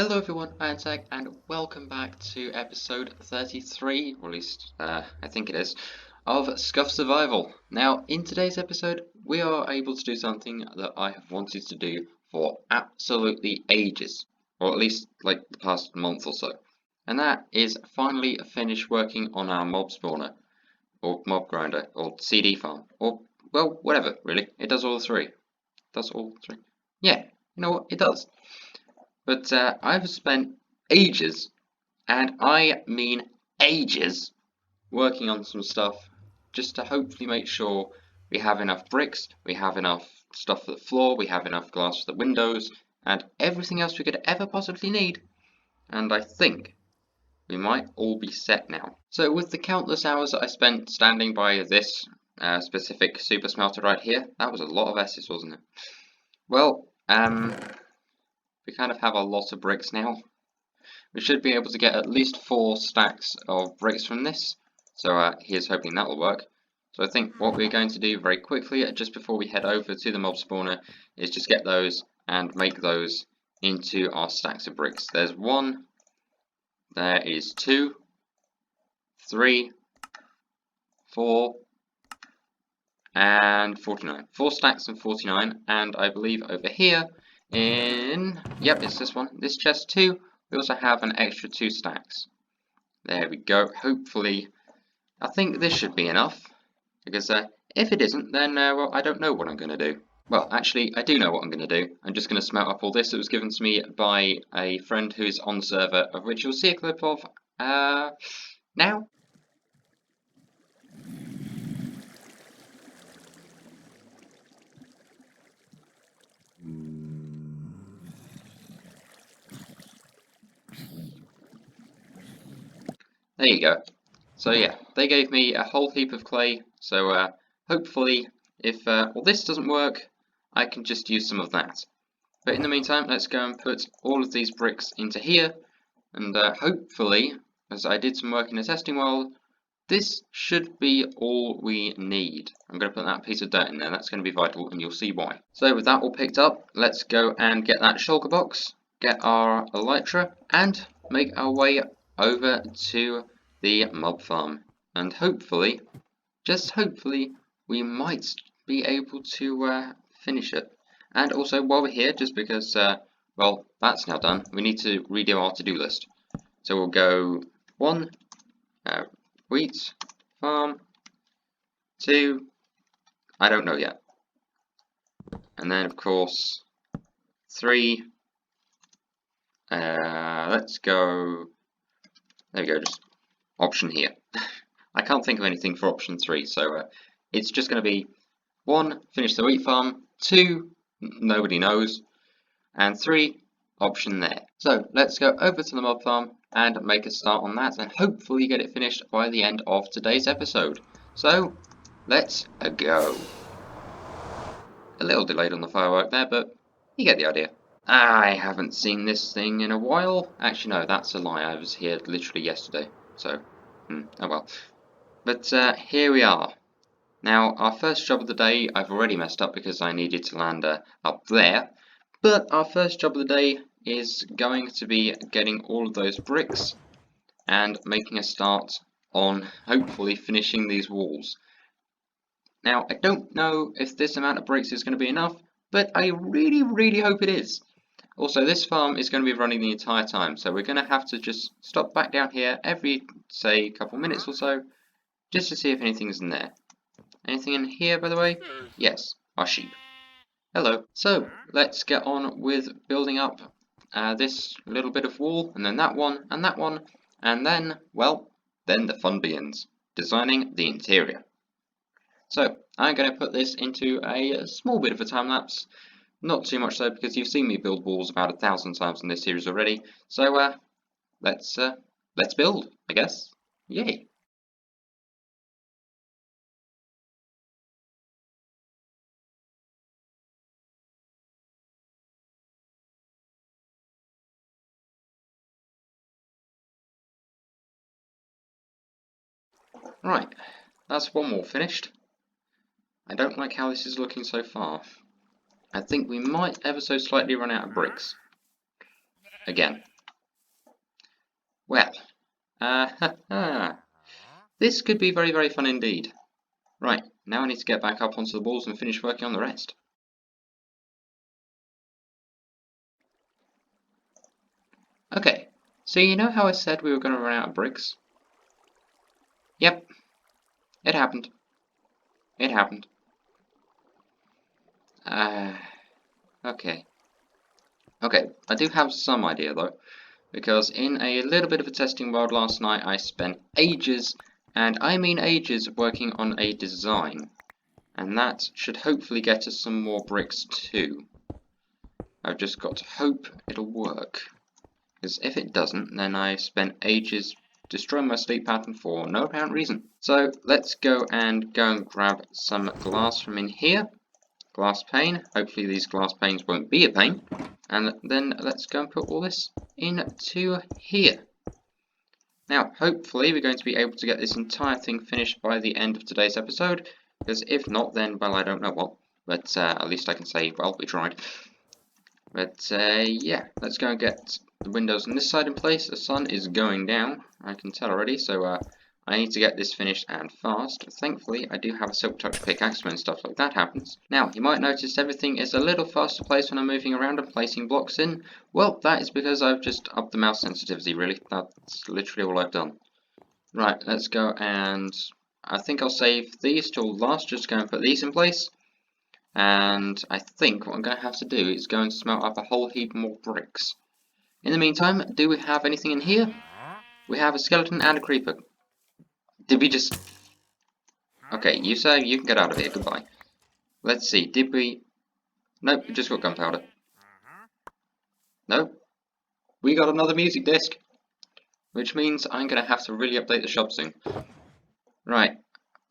Hello everyone, I am Zach, and welcome back to episode 33, or at least I think it is, of Scuffed Survival. Now, in today's episode, we are able to do something that I have wanted to do for absolutely ages, or at least like the past month or so, and that is finally finish working on our mob spawner, or mob grinder, or CD farm, or, well, whatever, really. It does all three. Does all three? Yeah, you know what, it does. But I've spent ages, and I mean ages, working on some stuff just to hopefully make sure we have enough bricks, we have enough stuff for the floor, we have enough glass for the windows, and everything else we could ever possibly need. And I think we might all be set now. So with the countless hours that I spent standing by this specific super smelter right here, that was a lot of S's, wasn't it? Well, we kind of have a lot of bricks now. We should be able to get at least 4 stacks of bricks from this, so here's hoping that will work. So I think what we're going to do very quickly, just before we head over to the mob spawner, is just get those and make those into our stacks of bricks. There's 1, there is 2, 3, 4, and 49. 4 stacks and 49, and I believe over here yep, it's this one, this chest too, we also have an extra 2 stacks. There we go. Hopefully, I think this should be enough, because if it isn't, then, well, I don't know what I'm going to do. Well, actually, I do know what I'm going to do. I'm just going to smelt up all this that was given to me by a friend who's on the server, of which you'll see a clip of, now. There you go. So yeah, they gave me a whole heap of clay, so hopefully if all this doesn't work, I can just use some of that. But in the meantime, let's go and put all of these bricks into here, and hopefully, as I did some work in the testing world, this should be all we need. I'm going to put that piece of dirt in there, that's going to be vital, and you'll see why. So with that all picked up, let's go and get that shulker box, get our elytra, and make our way over to the mob farm. And hopefully, just hopefully, we might be able to finish it. And also, while we're here, just because, well, that's now done, we need to redo our to-do list. So we'll go 1, wheat farm, 2, I don't know yet. And then, of course, 3, let's go, there we go, just option here. I can't think of anything for option 3, so it's just going to be 1, finish the wheat farm, 2, nobody knows, and 3, option there. So let's go over to the mob farm and make a start on that, and hopefully get it finished by the end of today's episode. So let's go. A little delayed on the firework there, but you get the idea. I haven't seen this thing in a while. Actually no, that's a lie, I was here literally yesterday, so oh well. But here we are. Now, our first job of the day, I've already messed up because I needed to land up there. But our first job of the day is going to be getting all of those bricks and making a start on hopefully finishing these walls. Now, I don't know if this amount of bricks is going to be enough, but I really, really hope it is. Also, this farm is going to be running the entire time, so we're going to have to just stop back down here every, say, couple minutes or so, just to see if anything's in there. Anything in here, by the way? Yes, our sheep. Hello. So, let's get on with building up this little bit of wall, and then that one, and then, well, then the fun begins. Designing the interior. So, I'm going to put this into a small bit of a time-lapse. Not too much though, because you've seen me build walls about 1,000 times in this series already. So, let's build, I guess. Yay! Right, that's one wall finished. I don't like how this is looking so far. I think we might ever so slightly run out of bricks. Again. Well, this could be very, very fun indeed. Right, now I need to get back up onto the walls and finish working on the rest. Okay, so you know how I said we were going to run out of bricks? Yep, it happened. It happened. Okay. Okay, I do have some idea though, because in a little bit of a testing world last night I spent ages, and I mean ages, working on a design. And that should hopefully get us some more bricks too. I've just got to hope it'll work. Because if it doesn't, then I spent ages destroying my sleep pattern for no apparent reason. So let's go and grab some glass from in here. Glass pane. Hopefully these glass panes won't be a pain. And then let's go and put all this into here. Now, hopefully we're going to be able to get this entire thing finished by the end of today's episode. Because if not, then, well, I don't know what. But at least I can say, well, we tried. But yeah, let's go and get the windows on this side in place. The sun is going down, I can tell already, so I need to get this finished and fast. Thankfully, I do have a silk touch pickaxe when stuff like that happens. Now, you might notice everything is a little faster placed when I'm moving around and placing blocks in. Well, that is because I've just upped the mouse sensitivity, really. That's literally all I've done. Right, let's go and I think I'll save these till last, just go and put these in place. And I think what I'm going to have to do is go and smelt up a whole heap more bricks. In the meantime, do we have anything in here? We have a skeleton and a creeper. Did we just... Okay, you say you can get out of here, goodbye. Let's see, did we... Nope, we just got gunpowder. Nope. We got another music disc. Which means I'm going to have to really update the shop soon. Right,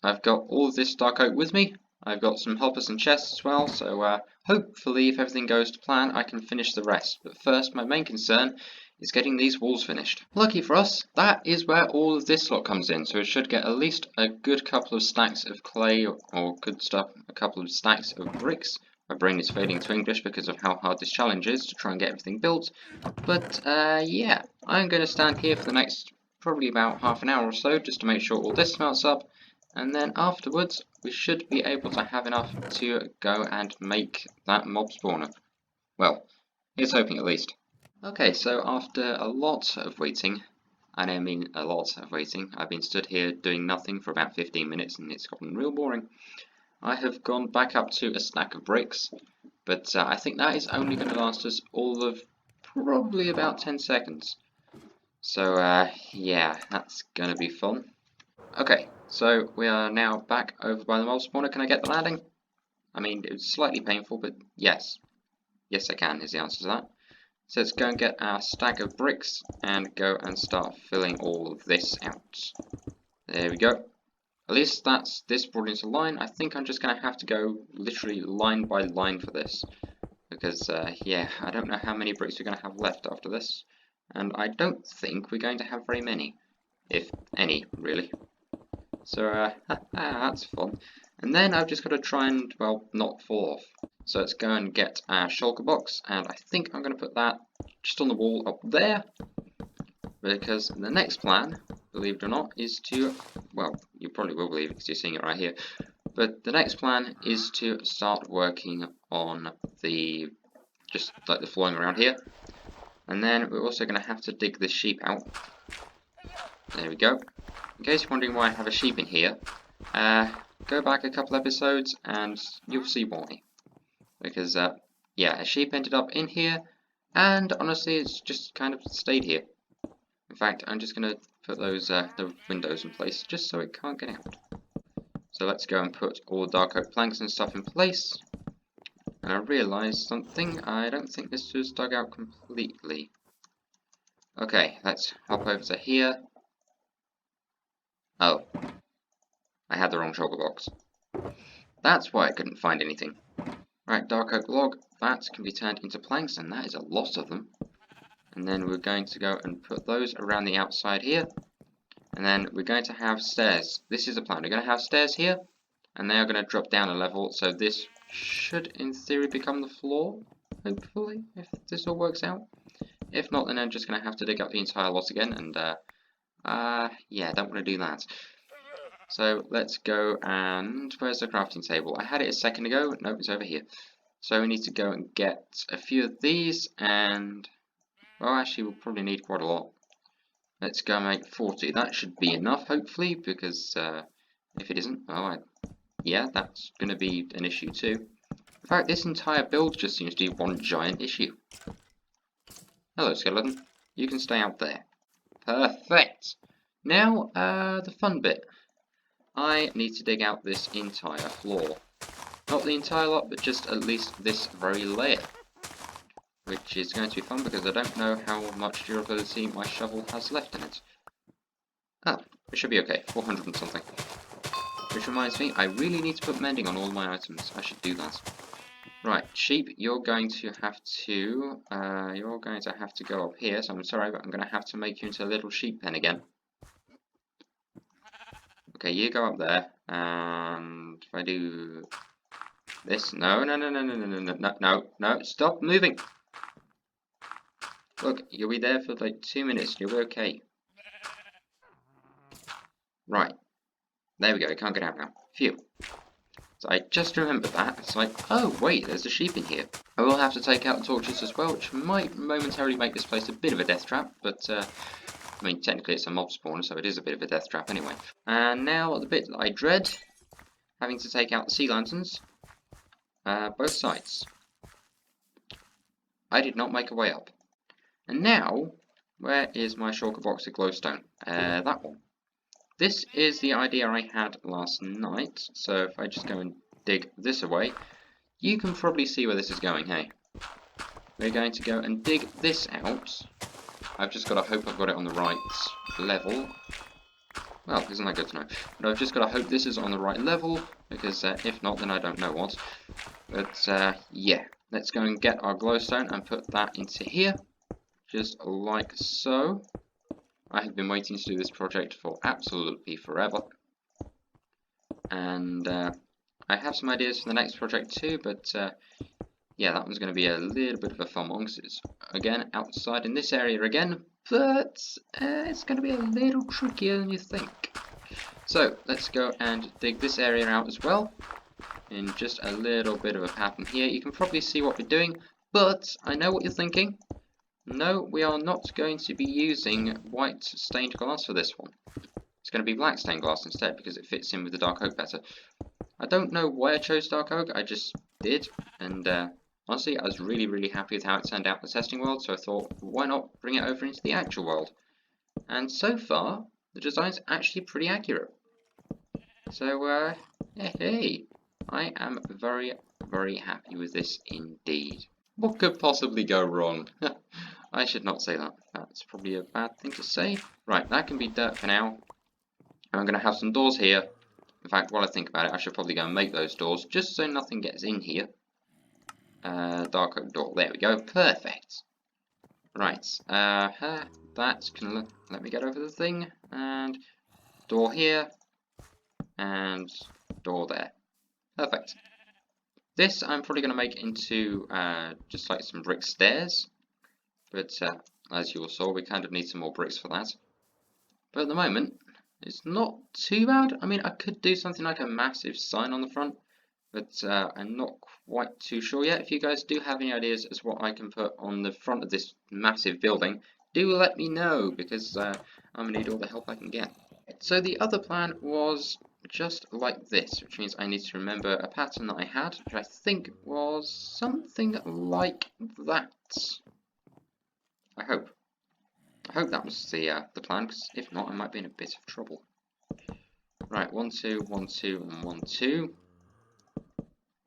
I've got all of this dark oak with me. I've got some helpers and chests as well, so hopefully if everything goes to plan I can finish the rest. But first, my main concern is getting these walls finished. Lucky for us, that is where all of this lot comes in, so it should get at least a good couple of stacks of clay, or good stuff, a couple of stacks of bricks. My brain is fading to English because of how hard this challenge is to try and get everything built. But yeah, I'm going to stand here for the next probably about half an hour or so just to make sure all this smelts up. And then afterwards, we should be able to have enough to go and make that mob spawner. Well, here's hoping at least. Okay, so after a lot of waiting, and I mean a lot of waiting, I've been stood here doing nothing for about 15 minutes and it's gotten real boring. I have gone back up to a stack of bricks, but I think that is only going to last us all of probably about 10 seconds. So yeah, that's going to be fun. Okay, so we are now back over by the mob spawner. Can I get the landing? I mean, it was slightly painful, but yes. Yes, I can, is the answer to that. So let's go and get our stack of bricks and go and start filling all of this out. There we go. At least that's this brought into line. I think I'm just going to have to go literally line by line for this. Because, yeah, I don't know how many bricks we're going to have left after this. And I don't think we're going to have very many. If any, really. So, that's fun. And then I've just got to try and, well, not fall off. So let's go and get our shulker box, and I think I'm going to put that just on the wall up there. Because the next plan, believe it or not, is to, well, you probably will believe it because you're seeing it right here. But the next plan is to start working on the, just like the flooring around here. And then we're also going to have to dig this sheep out. There we go. In case you're wondering why I have a sheep in here, go back a couple episodes and you'll see why. Because, yeah, a sheep ended up in here, and honestly it's just kind of stayed here. In fact, I'm just going to put those the windows in place just so it can't get out. So let's go and put all the dark oak planks and stuff in place. And I realised something, I don't think this was dug out completely. Okay, let's hop over to here. Oh, I had the wrong shulker box. That's why I couldn't find anything. Right, dark oak log, that can be turned into planks, and that is a lot of them. And then we're going to go and put those around the outside here. And then we're going to have stairs. This is the plan. We're going to have stairs here, and they are going to drop down a level, so this should, in theory, become the floor, hopefully, if this all works out. If not, then I'm just going to have to dig up the entire lot again, and yeah, don't want to do that. So let's go and... where's the crafting table? I had it a second ago. Nope, it's over here. So we need to go and get a few of these, and... well, actually, we'll probably need quite a lot. Let's go and make 40. That should be enough, hopefully, because if it isn't, oh, yeah, that's going to be an issue too. In fact, this entire build just seems to be one giant issue. Hello, skeleton. You can stay out there. Perfect! Now, the fun bit. I need to dig out this entire floor. Not the entire lot, but just at least this very layer. Which is going to be fun because I don't know how much durability my shovel has left in it. Oh, it should be okay. 400 and something. Which reminds me, I really need to put mending on all my items. I should do that. Right, sheep, you're going to have to go up here, so I'm sorry, but I'm going to have to make you into a little sheep pen again. Okay, you go up there, and if I do this, no, stop moving! Look, you'll be there for like 2 minutes, you'll be okay. Right, there we go, you can't get out now. Phew. So I just remembered that. It's like, oh wait, there's a sheep in here. I will have to take out the torches as well, which might momentarily make this place a bit of a death trap, but I mean, technically it's a mob spawner, so it is a bit of a death trap anyway. And now the bit that I dread, having to take out the sea lanterns, both sides. I did not make a way up. And now, where is my shulker box of glowstone? That one. This is the idea I had last night, so if I just go and dig this away, you can probably see where this is going, hey? We're going to go and dig this out. I've just got to hope I've got it on the right level. Well, isn't that good to know? But I've just got to hope this is on the right level, because if not, then I don't know what. But yeah, let's go and get our glowstone and put that into here, just like so. I have been waiting to do this project for absolutely forever. And I have some ideas for the next project too, but yeah, that one's going to be a little bit of a fun one, because it's, again, outside in this area again, but it's going to be a little trickier than you think. So, let's go and dig this area out as well, in just a little bit of a pattern here. You can probably see what we're doing, but I know what you're thinking. No, we are not going to be using white stained glass for this one. It's going to be black stained glass instead, because it fits in with the dark oak better. I don't know why I chose dark oak, I just did, and honestly, I was really happy with how it turned out in the testing world, so I thought, why not bring it over into the actual world? And so far, the design's actually pretty accurate. So, hey, I am very happy with this indeed. What could possibly go wrong? I should not say that. That's probably a bad thing to say. Right, that can be dirt for now. I'm going to have some doors here. In fact, while I think about it, I should probably go and make those doors, just so nothing gets in here. Dark oak door. There we go. Perfect. Right. That can let me get over the thing. And door here. And door there. Perfect. This I'm probably going to make into just like some brick stairs. But as you all saw, we kind of need some more bricks for that. But at the moment, it's not too bad. I mean, I could do something like a massive sign on the front, but I'm not quite too sure yet. If you guys do have any ideas as what I can put on the front of this massive building, do let me know, because I'm going to need all the help I can get. So the other plan was just like this, which means I need to remember a pattern that I had, which I think was something like that. I hope that was the plan, because if not, I might be in a bit of trouble. Right, 1, 2, 1, 2, and 1, 2.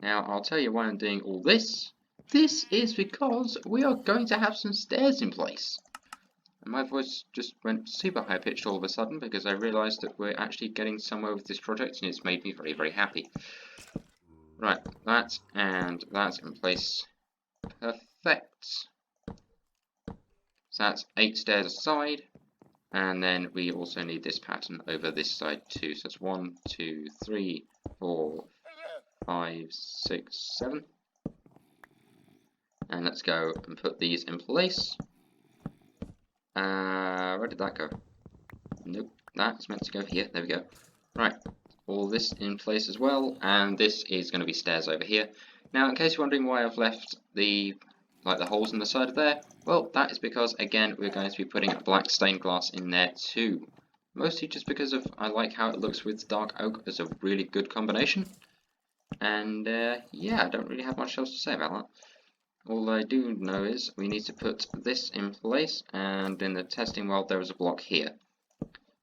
Now, I'll tell you why I'm doing all this. This is because we are going to have some stairs in place. And my voice just went super high-pitched all of a sudden, because I realised that we're actually getting somewhere with this project, and it's made me very happy. Right, that and that's in place. Perfect. So that's 8 stairs aside, and then we also need this pattern over this side too. So it's 1, 2, 3, 4, 5, 6, 7. And let's go and put these in place. Where did that go? Nope, that's meant to go here. There we go. Right, all this in place as well, and this is going to be stairs over here. Now, in case you're wondering why I've left the holes in the side of there, well, that is because, again, we're going to be putting black stained glass in there too. Mostly just because of I like how it looks with dark oak as a really good combination. And yeah, I don't really have much else to say about that. All I do know is we need to put this in place, and in the testing world there is a block here.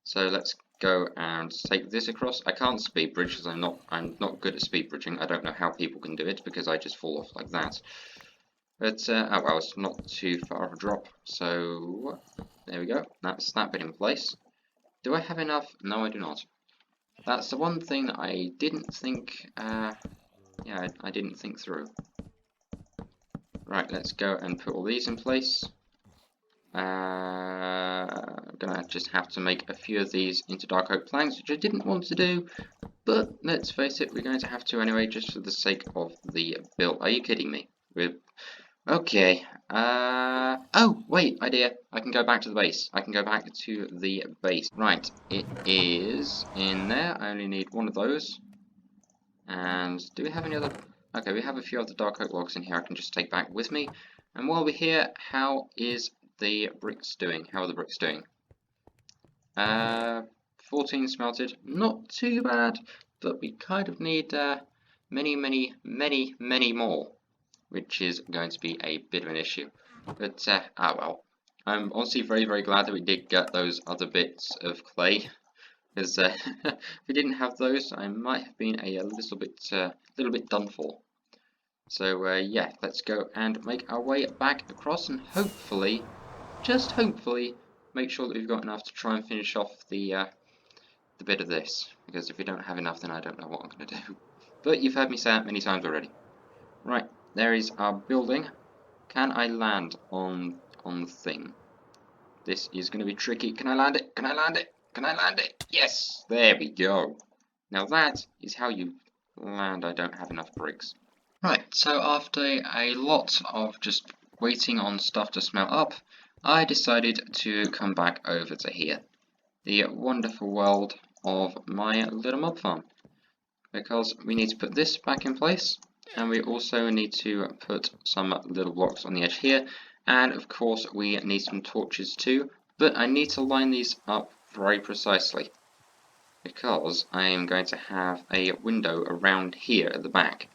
So let's go and take this across. I can't speed bridge because I'm not good at speed bridging. I don't know how people can do it because I just fall off like that. But oh well, it's not too far of a drop. So there we go. That's that bit in place. Do I have enough? No, I do not. That's the one thing that I didn't think. Yeah, I didn't think through. Right, let's go and put all these in place. I'm gonna just have to make a few of these into dark oak planks, which I didn't want to do, but let's face it, we're going to have to anyway, just for the sake of the build. Are you kidding me? Okay. Oh, wait, idea. I can go back to the base. I can go back to the base. Right, it is in there. I only need one of those. And do we have any other? Okay, we have a few other dark oak logs in here I can just take back with me. And while we're here, how is the bricks doing? How are the bricks doing? 14 smelted, not too bad, but we kind of need many more, which is going to be a bit of an issue. But ah well. I'm honestly very glad that we did get those other bits of clay, because if we didn't have those, I might have been a little bit done for. So yeah, let's go and make our way back across, and hopefully, just hopefully, make sure that we've got enough to try and finish off the bit of this. Because if we don't have enough, then I don't know what I'm going to do. But you've heard me say it many times already. Right, there is our building. Can I land on the thing? This is going to be tricky. Can I land it? Can I land it? Can I land it? Yes! There we go. Now that is how you land. I don't have enough bricks. Right, so after a lot of just waiting on stuff to smelt up, I decided to come back over to here. The wonderful world of my little mob farm. Because we need to put this back in place, and we also need to put some little blocks on the edge here, and of course we need some torches too, but I need to line these up very precisely, because I am going to have a window around here at the back.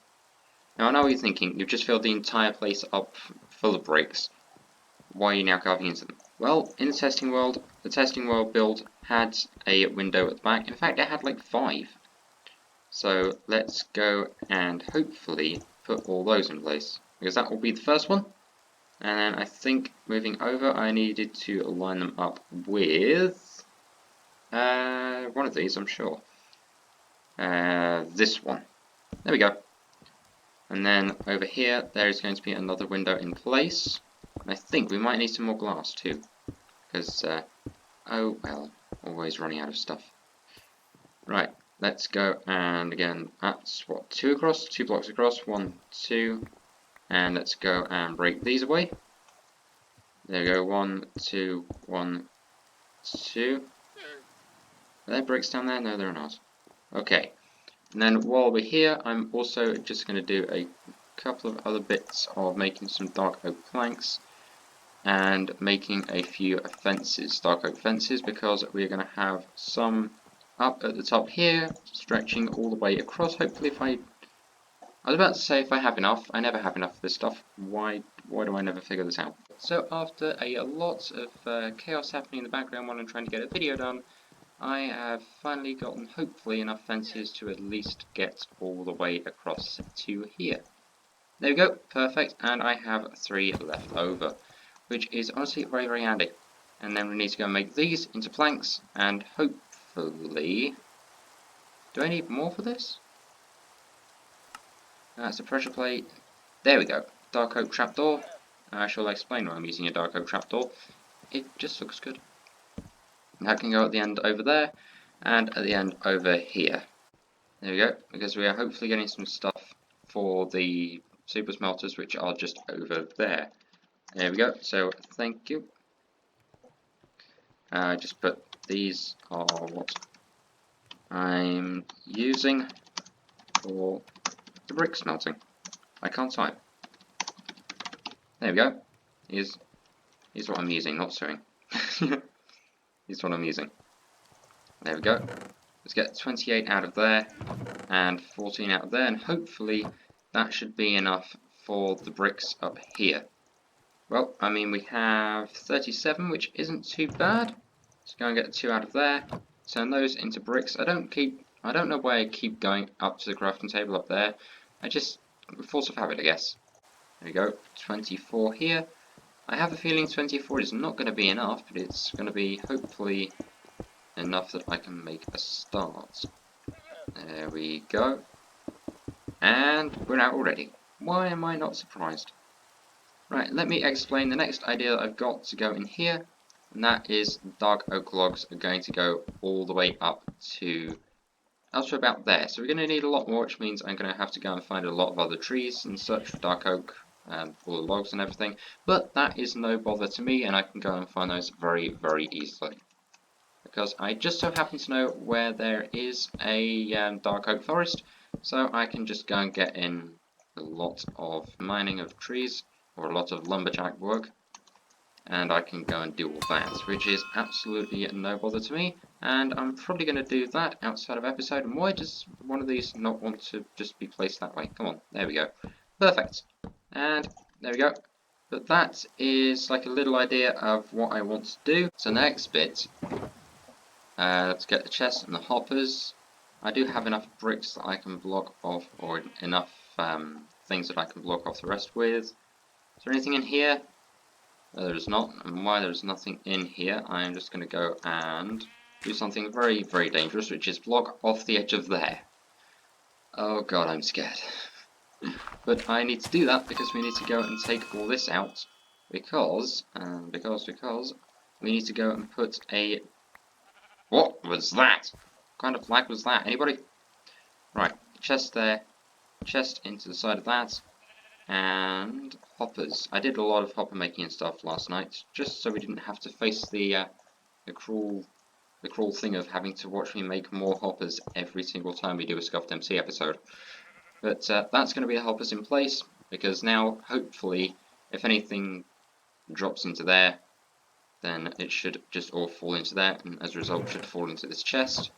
Now I know what you're thinking, you've just filled the entire place up full of bricks. Why are you now carving into them? Well, in the testing world build had a window at the back. In fact, it had like 5. So let's go and hopefully put all those in place, because that will be the first one. And then I think moving over, I needed to line them up with one of these, I'm sure. This one. There we go. And then over here, there is going to be another window in place. And I think we might need some more glass too, because oh well, always running out of stuff. Right, let's go, and again, that's what, 2 across, 2 blocks across, 1, 2, and let's go and break these away. There we go, 1, 2, 1, 2. Are there bricks down there? No, there are not. Okay, and then while we're here, I'm also just going to do a couple of other bits of making some dark oak planks, and making a few fences, dark oak fences, because we're going to have some up at the top here, stretching all the way across. Hopefully, I was about to say if I have enough. I never have enough of this stuff. Why do I never figure this out? So after a lot of chaos happening in the background while I'm trying to get a video done, I have finally gotten hopefully enough fences to at least get all the way across to here. There we go, perfect, and I have 3 left over, which is honestly very handy. And then we need to go and make these into planks, and hopefully... Do I need more for this? That's a pressure plate. There we go. Dark oak trapdoor. I shall explain why I'm using a dark oak trapdoor. It just looks good. That can go at the end over there, and at the end over here. There we go, because we are hopefully getting some stuff for the super smelters, which are just over there. There we go, so thank you. Just put these are what I'm using for the brick smelting. I can't type. There we go. Here's what I'm using, not sewing. Here's what I'm using. There we go. Let's get 28 out of there and 14 out of there, and hopefully that should be enough for the bricks up here. Well, I mean, we have 37, which isn't too bad. Let's go and get 2 out of there. Turn those into bricks. I don't know why I keep going up to the crafting table up there. I just, force of habit, I guess. There we go, 24 here. I have a feeling 24 is not going to be enough, but it's going to be hopefully enough that I can make a start. There we go. And we're out already. Why am I not surprised? Right, let me explain the next idea that I've got to go in here, and that is dark oak logs are going to go all the way up to about there. So we're going to need a lot more, which means I'm going to have to go and find a lot of other trees and search for dark oak and all the logs and everything. But that is no bother to me, and I can go and find those very, very easily. Because I just so happen to know where there is a dark oak forest, so I can just go and get in a lot of mining of trees, or a lot of lumberjack work, and I can go and do all that, which is absolutely no bother to me, and I'm probably going to do that outside of episode. And why does one of these not want to just be placed that way? Come on, there we go. Perfect. And there we go. But that is like a little idea of what I want to do. So next bit, let's get the chest and the hoppers. I do have enough bricks that I can block off, or enough things that I can block off the rest with. Is there anything in here? There is not, and why there is nothing in here, I am just going to go and do something very, very dangerous, which is block off the edge of there. Oh god, I'm scared. But I need to do that because we need to go and take all this out, because we need to go and put a... What was that? What kind of flag was that? Anybody? Right, chest there, chest into the side of that. And hoppers. I did a lot of hopper making and stuff last night, just so we didn't have to face the cruel thing of having to watch me make more hoppers every single time we do a Scuffed MC episode. But that's going to be the hoppers in place, because now, hopefully, if anything drops into there, then it should just all fall into there, and as a result should fall into this chest,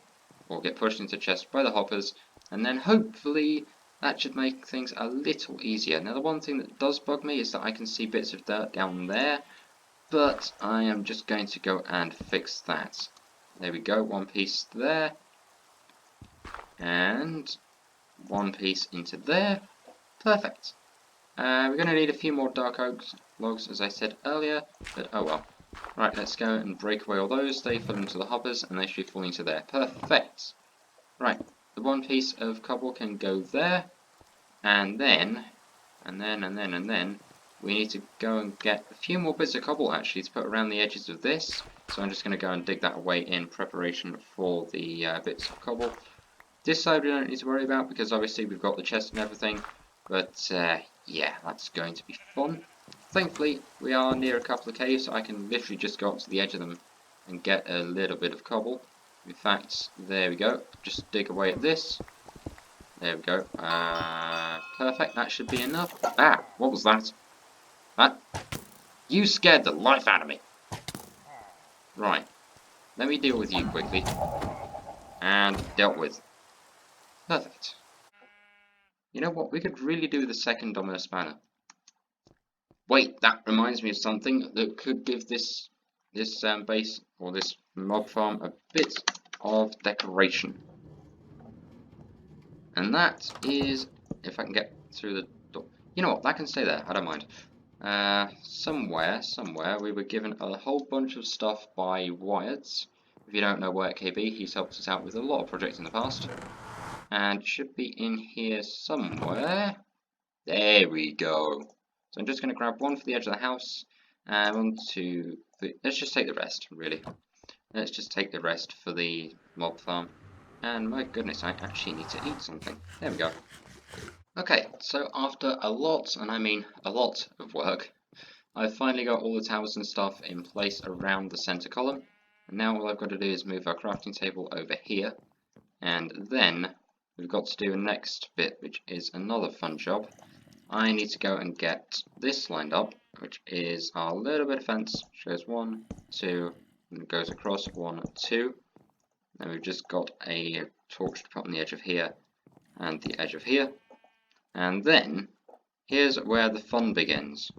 or get pushed into the chest by the hoppers, and then hopefully that should make things a little easier. Now the one thing that does bug me is that I can see bits of dirt down there, but I am just going to go and fix that. There we go, one piece there, and one piece into there. Perfect. We're going to need a few more dark oak logs, as I said earlier, but oh well. Right, let's go and break away all those. They fall into the hoppers, and they should fall into there. Perfect. Right, the one piece of cobble can go there, and then we need to go and get a few more bits of cobble actually to put around the edges of this. So I'm just going to go and dig that away in preparation for the bits of cobble. This side we don't need to worry about because obviously we've got the chest and everything, but yeah, that's going to be fun. Thankfully, we are near a couple of caves, so I can literally just go up to the edge of them and get a little bit of cobble. In fact, there we go. Just dig away at this. There we go. Perfect. That should be enough. Ah, what was that? You scared the life out of me. Right. Let me deal with you quickly. And dealt with. Perfect. You know what? We could really do the second domino spanner. Wait, that reminds me of something that could give this base, or this mob farm, a bit of decoration. And that is, if I can get through the door. You know what, that can stay there, I don't mind. Somewhere, we were given a whole bunch of stuff by Wyatt. If you don't know Wyatt KB, he's helped us out with a lot of projects in the past. And should be in here somewhere. There we go. So I'm just going to grab one for the edge of the house, and one to... let's just take the rest, really. Let's just take the rest for the mob farm. And my goodness, I actually need to eat something. There we go. Okay, so after a lot, and I mean a lot of work, I've finally got all the towers and stuff in place around the center column. And now all I've got to do is move our crafting table over here, and then we've got to do a next bit, which is another fun job. I need to go and get this lined up, which is our little bit of fence, which goes 1, 2, and goes across 1, 2. Then we've just got a torch to put on the edge of here and the edge of here. And then here's where the fun begins.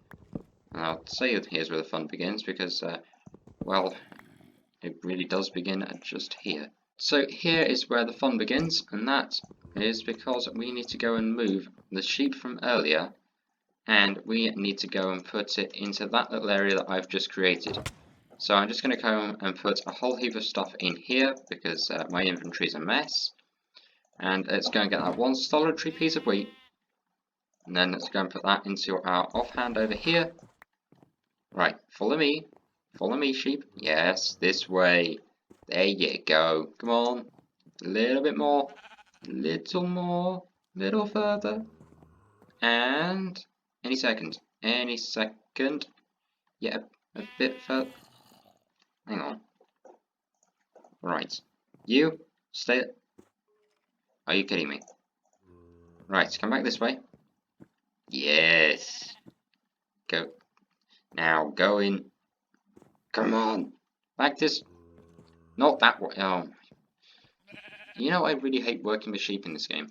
And I'll say that here's where the fun begins because, well, it really does begin at just here. So here is where the fun begins, and that is because we need to go and move the sheep from earlier, and we need to go and put it into that little area that I've just created. So I'm just going to come and put a whole heap of stuff in here because my inventory is a mess. And let's go and get that one solitary piece of wheat. And then let's go and put that into our offhand over here. Right, follow me. Follow me, sheep. Yes, this way. There you go. Come on. A little bit more. Little more. Little further. And any second. Any second. Yeah, a bit further. Hang on. Right. You, stay. Are you kidding me? Right, come back this way. Yes. Go. Now, go in. Come on. Back this. Not that way. Oh. You know, I really hate working with sheep in this game.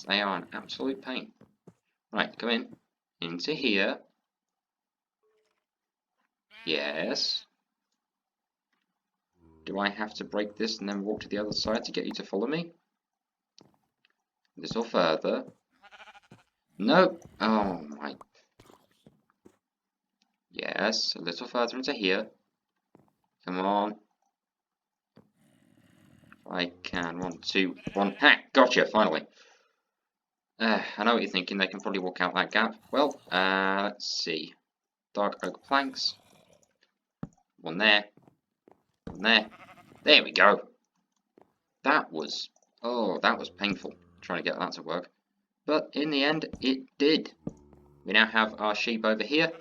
They are an absolute pain. Right, come in. Into here. Yes. Do I have to break this and then walk to the other side to get you to follow me? A little further. No. Oh my. Yes, a little further into here. Come on. If I can. 1, 2, 1. Ha! Gotcha, finally. I know what you're thinking. They can probably walk out that gap. Well, let's see. Dark oak planks. 1 there. 1 there. There we go. That was painful trying to get that to work. But in the end, it did. We now have our sheep over here,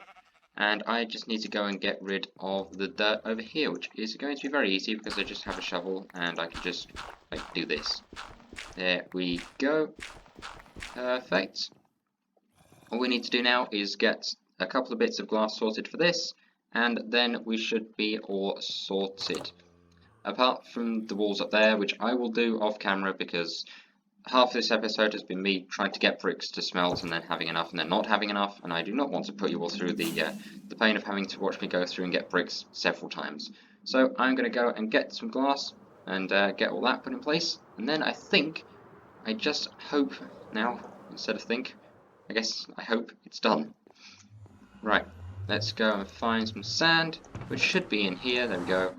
and I just need to go and get rid of the dirt over here, which is going to be very easy because I just have a shovel and I can just do this. There we go. Perfect. All we need to do now is get a couple of bits of glass sorted for this, and then we should be all sorted. Apart from the walls up there, which I will do off camera because half this episode has been me trying to get bricks to smelt and then having enough and then not having enough, and I do not want to put you all through the pain of having to watch me go through and get bricks several times. So I'm going to go and get some glass and get all that put in place, and then I just hope now, instead of think, I hope it's done. Right, let's go and find some sand, which should be in here. There we go.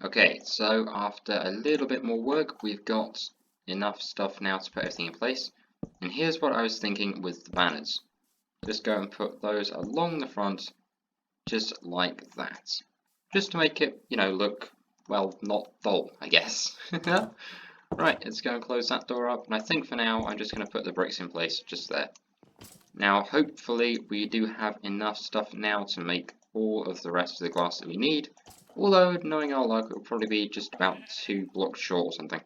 Okay, so after a little bit more work, we've got enough stuff now to put everything in place. And here's what I was thinking with the banners. Just go and put those along the front, just like that. Just to make it, look, well, not dull, I guess. Right, let's go and close that door up. And I think for now, I'm just going to put the bricks in place just there. Now, hopefully, we do have enough stuff now to make all of the rest of the glass that we need. Although, knowing our luck, it will probably be just about 2 blocks short or something.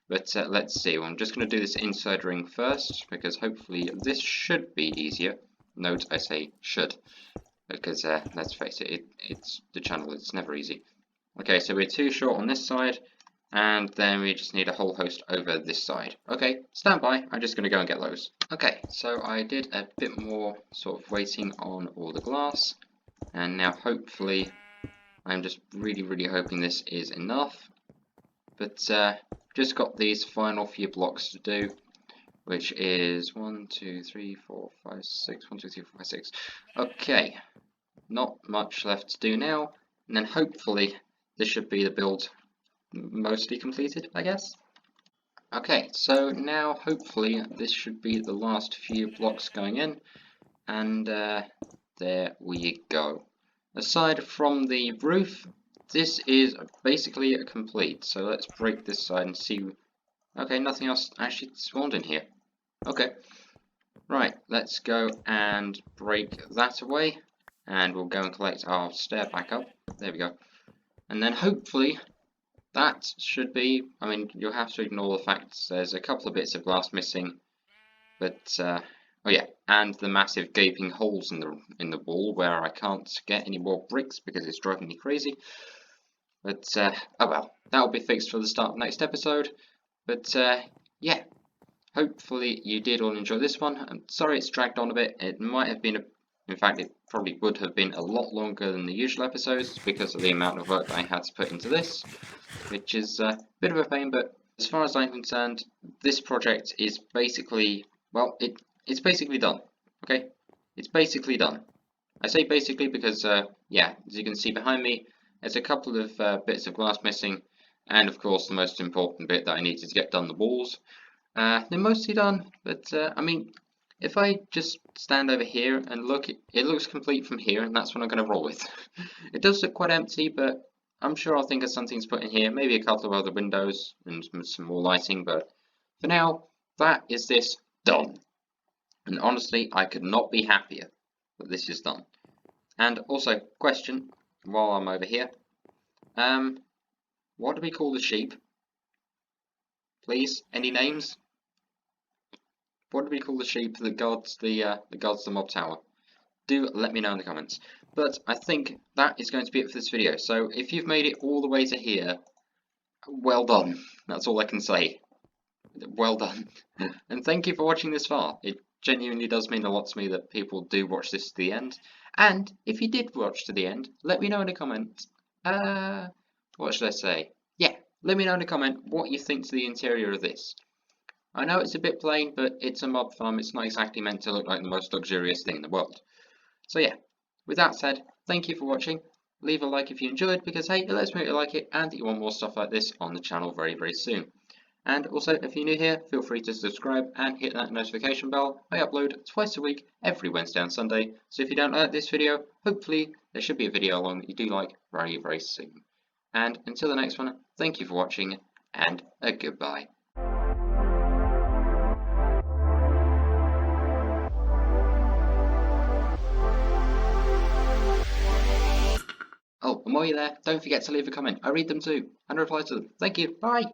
But let's see. Well, I'm just going to do this inside ring first, because hopefully this should be easier. Note, I say should, because let's face it, it's the channel, it's never easy. Okay, so we're 2 short on this side, and then we just need a whole host over this side. Okay, stand by, I'm just going to go and get those. Okay, so I did a bit more sort of waiting on all the glass, and now hopefully, I'm just really hoping this is enough. But just got these final few blocks to do, which is 1, 2, 3, 4, 5, 6. 1, 2, 3, 4, 5, 6. Okay, not much left to do now, and then hopefully this should be the build mostly completed, I guess. Okay, so now hopefully this should be the last few blocks going in, and there we go. Aside from the roof, this is basically complete. So let's break this side and see. Okay, nothing else actually spawned in here. Okay, right, let's go and break that away, and we'll go and collect our stair back up. There we go. And then hopefully that should be, I mean, you'll have to ignore the fact there's a couple of bits of glass missing, but oh yeah, and the massive gaping holes in the wall where I can't get any more bricks because it's driving me crazy. But oh well, that'll be fixed for the start of next episode. But yeah, hopefully you did all enjoy this one. I'm sorry it's dragged on a bit. It might have been in fact, it probably would have been a lot longer than the usual episodes because of the amount of work that I had to put into this, which is a bit of a pain, but as far as I'm concerned, this project is basically, well, it's basically done, okay? It's basically done. I say basically because, yeah, as you can see behind me, there's a couple of bits of glass missing, and of course the most important bit that I needed to get done, the walls. They're mostly done, but I mean, if I just stand over here and look, it looks complete from here, and that's what I'm going to roll with. It does look quite empty, but I'm sure I'll think of something to put in here, maybe a couple of other windows and some more lighting, but for now, that is this done. And honestly, I could not be happier that this is done. And also, question, while I'm over here, what do we call the sheep? Please, any names? What do we call the sheep that guards the mob tower? Do let me know in the comments. But I think that is going to be it for this video. So if you've made it all the way to here, well done. That's all I can say. Well done. And thank you for watching this far. It genuinely does mean a lot to me that people do watch this to the end. And if you did watch to the end, let me know in a comment. What should I say? Yeah, let me know in a comment what you think to the interior of this. I know it's a bit plain, but it's a mob farm. It's not exactly meant to look like the most luxurious thing in the world. So yeah, with that said, thank you for watching. Leave a like if you enjoyed, because hey, it lets me know you like it and that you want more stuff like this on the channel very, very soon. And also, if you're new here, feel free to subscribe and hit that notification bell. I upload twice a week, every Wednesday and Sunday. So if you don't like this video, hopefully there should be a video along that you do like very, very soon. And until the next one, thank you for watching, and a goodbye. Oh, and while you're there, don't forget to leave a comment. I read them too, and reply to them. Thank you. Bye.